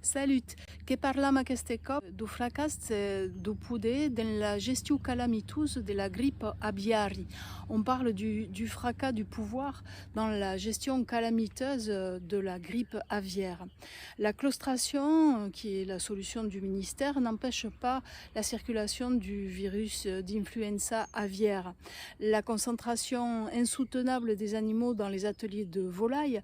Salut, che parliamo a queste cop du fracas du poder dans la gestion calamiteuse de la grippe aviaire. On parle du fracas du pouvoir dans la gestion calamiteuse de la grippe aviaire. La claustration, qui est la solution du ministère, n'empêche pas la circulation du virus d'influenza aviaire. La concentration insoutenable des animaux dans les ateliers de volailles,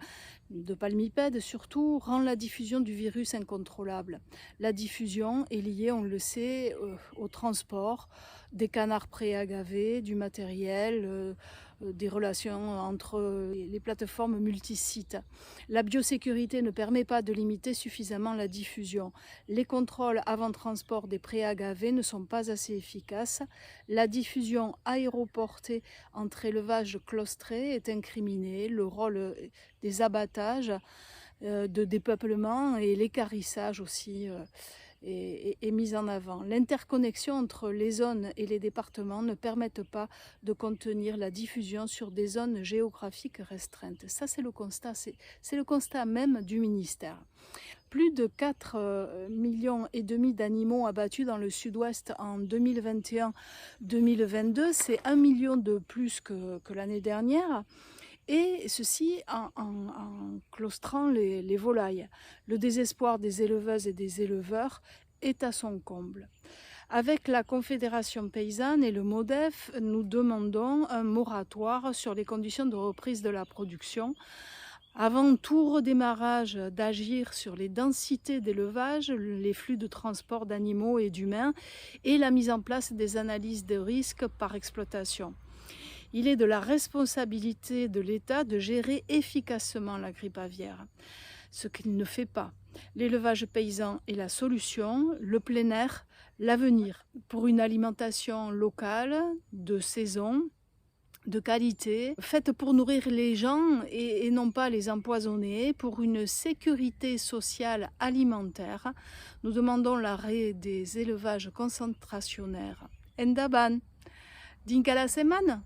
de palmipèdes surtout, rend la diffusion du virus incontrôlable. La diffusion est liée, on le sait, au transport des canards préagavés, du matériel, des relations entre les plateformes multisites. La biosécurité ne permet pas de limiter suffisamment la diffusion. Les contrôles avant transport des préagavés ne sont pas assez efficaces. La diffusion aéroportée entre élevages claustrés est incriminée. Le rôle des abattages, de dépeuplement et l'équarrissage aussi est mise en avant. L'interconnexion entre les zones et les départements ne permettent pas de contenir la diffusion sur des zones géographiques restreintes. Ça, c'est le constat, c'est le constat même du ministère. Plus de 4,5 millions d'animaux abattus dans le sud-ouest en 2021-2022, c'est 1 million de plus que l'année dernière. Et ceci en claustrant les volailles. Le désespoir des éleveuses et des éleveurs est à son comble. Avec la Confédération paysanne et le MODEF, nous demandons un moratoire sur les conditions de reprise de la production. Avant tout redémarrage, d'agir sur les densités d'élevage, les flux de transport d'animaux et d'humains et la mise en place des analyses de risques par exploitation. Il est de la responsabilité de l'État de gérer efficacement la grippe aviaire, ce qu'il ne fait pas. L'élevage paysan est la solution, le plein air, l'avenir pour une alimentation locale, de saison, de qualité, faite pour nourrir les gens et non pas les empoisonner, pour une sécurité sociale alimentaire. Nous demandons l'arrêt des élevages concentrationnaires. Endaban, dinka la semana.